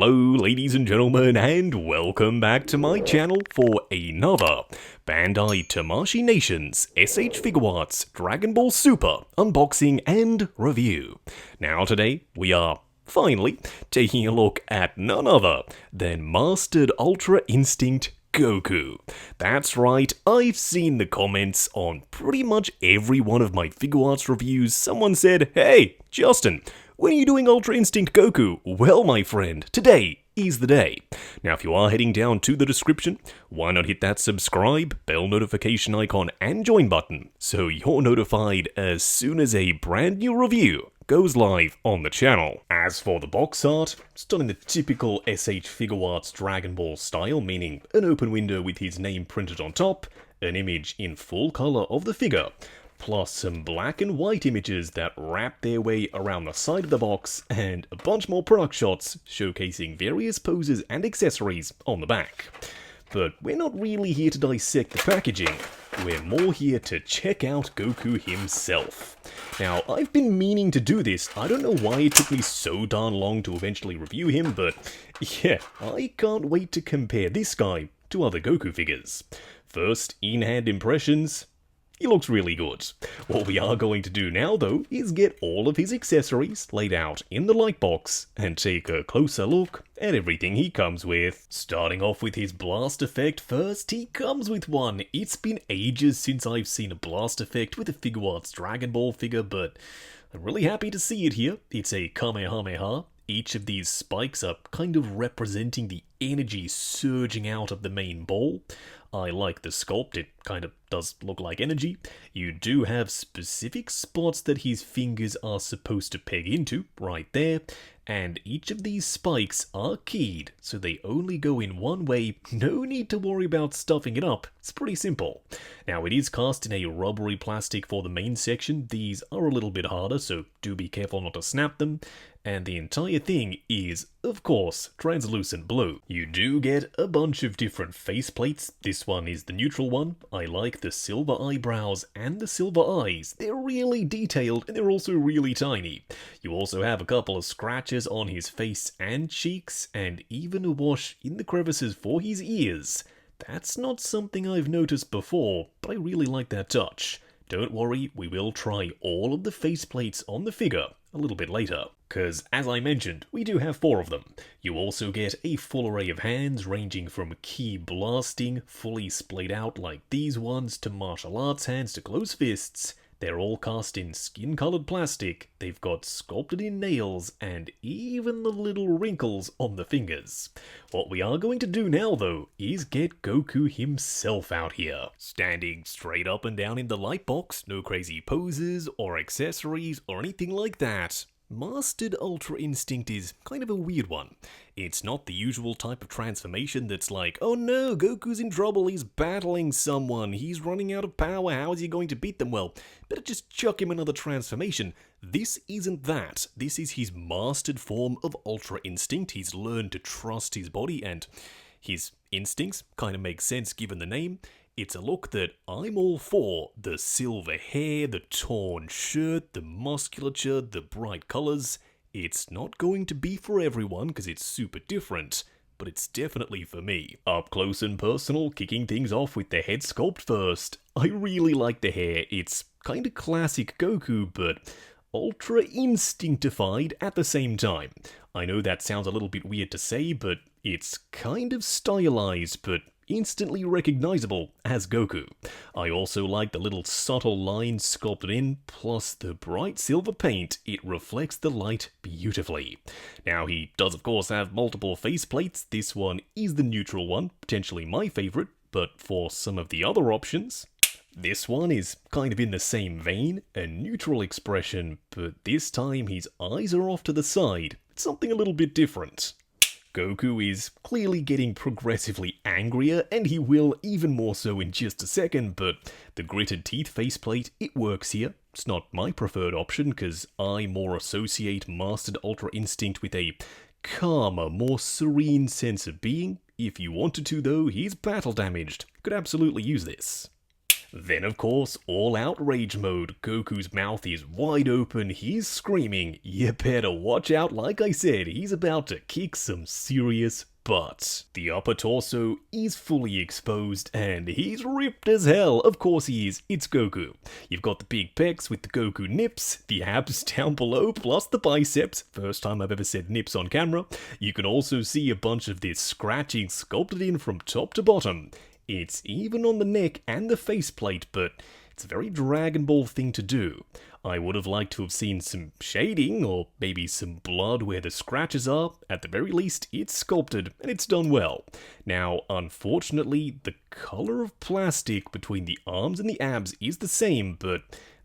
Hello ladies and gentlemen, and welcome back to my channel for another Bandai Tamashii Nations SH Figuarts Dragon Ball Super unboxing and review. Now today we are finally taking a look at none other than Mastered Ultra Instinct Goku. That's right, I've seen the comments on pretty much every one of my Figuarts reviews. Someone said, "Hey, Justin, when are you doing Ultra Instinct Goku?" Well, my friend, today is the day. Now, if you are heading down to the description, why not hit that subscribe, bell notification icon, and join button so you're notified as soon as a brand new review goes live on the channel. As for the box art, it's done in the typical SH Figuarts Dragon Ball style, meaning an open window with his name printed on top, an image in full color of the figure, plus some black and white images that wrap their way around the side of the box, and a bunch more product shots showcasing various poses and accessories on the back. But we're not really here to dissect the packaging, we're more here to check out Goku himself. Now, I've been meaning to do this. I don't know why it took me so darn long to eventually review him, but yeah, I can't wait to compare this guy to other Goku figures. First, in-hand impressions. He looks really good. What we are going to do now, though, is get all of his accessories laid out in the light box and take a closer look at everything he comes with. Starting off with his blast effect first, he comes with one. It's been ages since I've seen a blast effect with a Figuarts Dragon Ball figure, but I'm really happy to see it here. It's a Kamehameha. Each of these spikes are kind of representing the energy surging out of the main ball. I like the sculpt, it kind of does look like energy. You do have specific spots that his fingers are supposed to peg into, right there, and each of these spikes are keyed, so they only go in one way. No need to worry about stuffing it up, it's pretty simple. Now, it is cast in a rubbery plastic for the main section. These are a little bit harder, so do be careful not to snap them. And the entire thing is, of course, translucent blue. You do get a bunch of different faceplates. This one is the neutral one. I like the silver eyebrows and the silver eyes. They're really detailed and they're also really tiny. You also have a couple of scratches on his face and cheeks, and even a wash in the crevices for his ears. That's not something I've noticed before, but I really like that touch. Don't worry, we will try all of the faceplates on the figure a little bit later, because as I mentioned, we do have 4 of them. You also get a full array of hands ranging from ki blasting, fully splayed out like these ones, to martial arts hands to close fists. They're all cast in skin-colored plastic, they've got sculpted in nails, and even the little wrinkles on the fingers. What we are going to do now, though, is get Goku himself out here. Standing straight up and down in the light box, no crazy poses or accessories or anything like that. Mastered Ultra Instinct is kind of a weird one. It's not the usual type of transformation that's like, oh no, Goku's in trouble, he's battling someone, he's running out of power, how is he going to beat them? Well, better just chuck him another transformation. This isn't that. This is his mastered form of Ultra Instinct. He's learned to trust his body, and his instincts kind of make sense given the name. It's a look that I'm all for. The silver hair, the torn shirt, the musculature, the bright colors. It's not going to be for everyone because it's super different, but it's definitely for me. Up close and personal, kicking things off with the head sculpt first. I really like the hair. It's kind of classic Goku, but ultra instinctified at the same time. I know that sounds a little bit weird to say, but it's kind of stylized, but instantly recognizable as Goku. I also like the little subtle lines sculpted in, plus the bright silver paint. It reflects the light beautifully. Now, he does of course have multiple faceplates. This one is the neutral one, potentially my favorite, but for some of the other options, this one is kind of in the same vein, a neutral expression, but this time his eyes are off to the side. It's something a little bit different. Goku is clearly getting progressively angrier, and he will even more so in just a second, but the gritted teeth faceplate, it works here. It's not my preferred option, because I more associate Mastered Ultra Instinct with a calmer, more serene sense of being. If you wanted to though, he's battle damaged. Could absolutely use this. Then of course, all outrage mode, Goku's mouth is wide open, he's screaming, you better watch out, like I said, he's about to kick some serious butt. The upper torso is fully exposed and he's ripped as hell. Of course he is, it's Goku. You've got the big pecs with the Goku nips, the abs down below plus the biceps. First time I've ever said nips on camera. You can also see a bunch of this scratching sculpted in from top to bottom. It's even on the neck and the faceplate, but it's a very Dragon Ball thing to do. I would have liked to have seen some shading, or maybe some blood where the scratches are. At the very least, it's sculpted, and it's done well. Now, unfortunately, the color of plastic between the arms and the abs is the same, but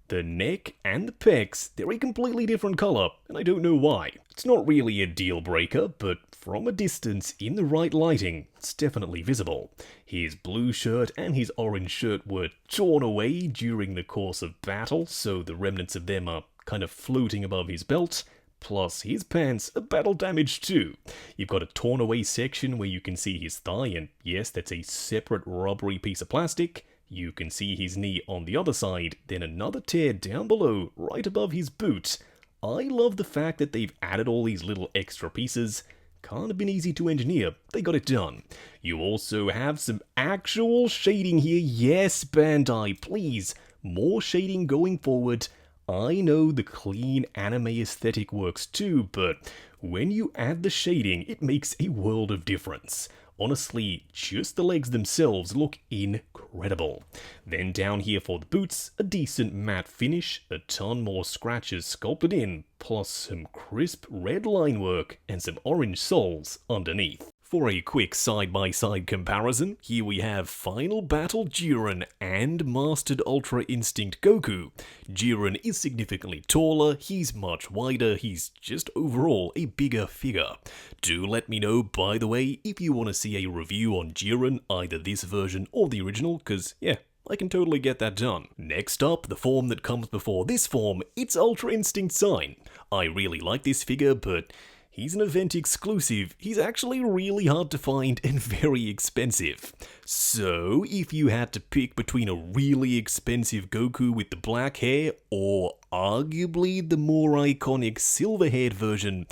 the neck and the pecs, they're a completely different color, and I don't know why. It's not really a deal breaker, but from a distance, in the right lighting, it's definitely visible. His blue shirt and his orange shirt were torn away during the course of battle, so the remnants of them are kind of floating above his belt. Plus, his pants are battle damaged too. You've got a torn away section where you can see his thigh, and yes, that's a separate rubbery piece of plastic. You can see his knee on the other side, then another tear down below, right above his boot. I love the fact that they've added all these little extra pieces. Can't have been easy to engineer, they got it done. You also have some actual shading here, yes Bandai, please, more shading going forward. I know the clean anime aesthetic works too, but when you add the shading, it makes a world of difference. Honestly, just the legs themselves look incredible. Then down here for the boots, a decent matte finish, a ton more scratches sculpted in, plus some crisp red line work and some orange soles underneath. For a quick side-by-side comparison, here we have Final Battle Jiren and Mastered Ultra Instinct Goku. Jiren is significantly taller, he's much wider, he's just overall a bigger figure. Do let me know, by the way, if you want to see a review on Jiren, either this version or the original, cause yeah, I can totally get that done. Next up, the form that comes before this form, it's Ultra Instinct Sign. I really like this figure, but he's an event exclusive, he's actually really hard to find and very expensive. So, if you had to pick between a really expensive Goku with the black hair, or arguably the more iconic silver-haired version,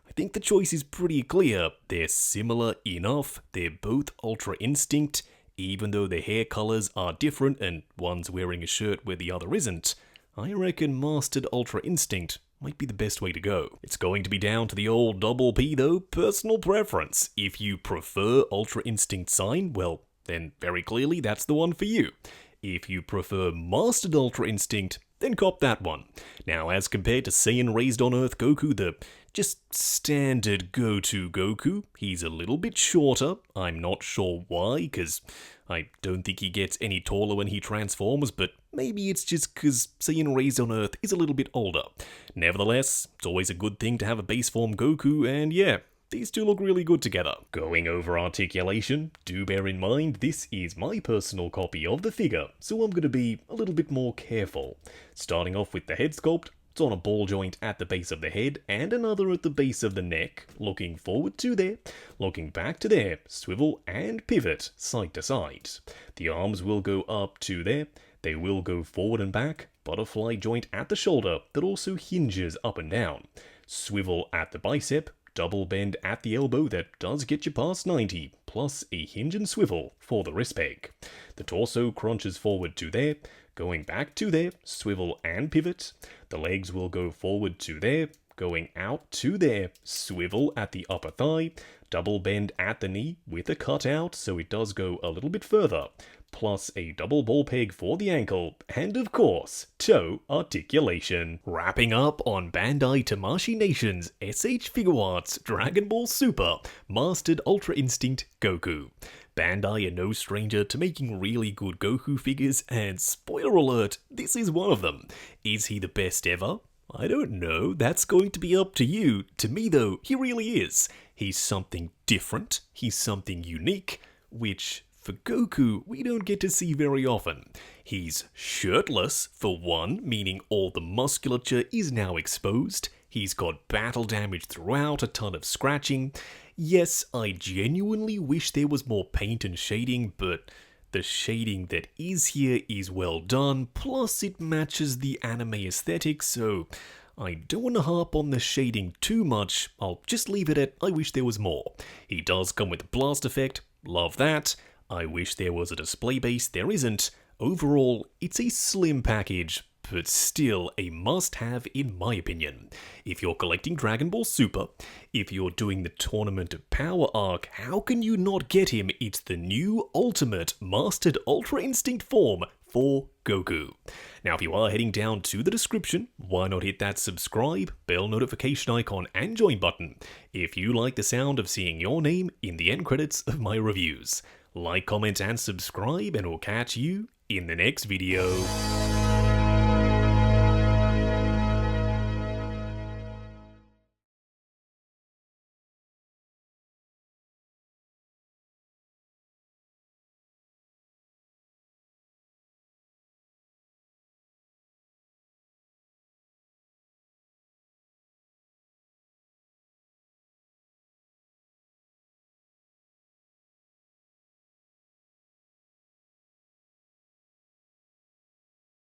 I think the choice is pretty clear. They're similar enough, they're both Ultra Instinct, even though their hair colors are different and one's wearing a shirt where the other isn't. I reckon Mastered Ultra Instinct might be the best way to go. It's going to be down to the old double P though, personal preference. If you prefer Ultra Instinct Sign, well, then very clearly that's the one for you. If you prefer Mastered Ultra Instinct, then cop that one. Now, as compared to Saiyan Raised on Earth Goku, the just standard go-to Goku, he's a little bit shorter. I'm not sure why, because I don't think he gets any taller when he transforms, but maybe it's just because Saiyan Raised on Earth is a little bit older. Nevertheless, it's always a good thing to have a base form Goku, and yeah, these two look really good together. Going over articulation, do bear in mind this is my personal copy of the figure, so I'm going to be a little bit more careful. Starting off with the head sculpt, it's on a ball joint at the base of the head and another at the base of the neck, looking forward to there, looking back to there, swivel and pivot side to side. The arms will go up to there, they will go forward and back, butterfly joint at the shoulder that also hinges up and down, swivel at the bicep, double bend at the elbow that does get you past 90, plus a hinge and swivel for the wrist peg. The torso crunches forward to there, going back to there, swivel and pivot. The legs will go forward to there, going out to there, swivel at the upper thigh, double bend at the knee with a cutout so it does go a little bit further, plus a double ball peg for the ankle, and of course, toe articulation. Wrapping up on Bandai Tamashii Nation's SH Figuarts Dragon Ball Super Mastered Ultra Instinct Goku. Bandai are no stranger to making really good Goku figures, and spoiler alert, this is one of them. Is he the best ever? I don't know, that's going to be up to you. To me though, he really is. He's something different, he's something unique, which for Goku, we don't get to see very often. He's shirtless, for one, meaning all the musculature is now exposed. He's got battle damage throughout, a ton of scratching. Yes, I genuinely wish there was more paint and shading, but The shading that is here is well done, plus it matches the anime aesthetic, so I don't want to harp on the shading too much, I'll just leave it at I wish there was more. He does come with blast effect, love that. I wish there was a display base, there isn't. Overall, it's a slim package, but still a must-have in my opinion. If you're collecting Dragon Ball Super, if you're doing the Tournament of Power arc, how can you not get him? It's the new Ultimate Mastered Ultra Instinct form for Goku. Now if you are heading down to the description, why not hit that subscribe, bell notification icon and join button if you like the sound of seeing your name in the end credits of my reviews. Like, comment and subscribe and we'll catch you in the next video.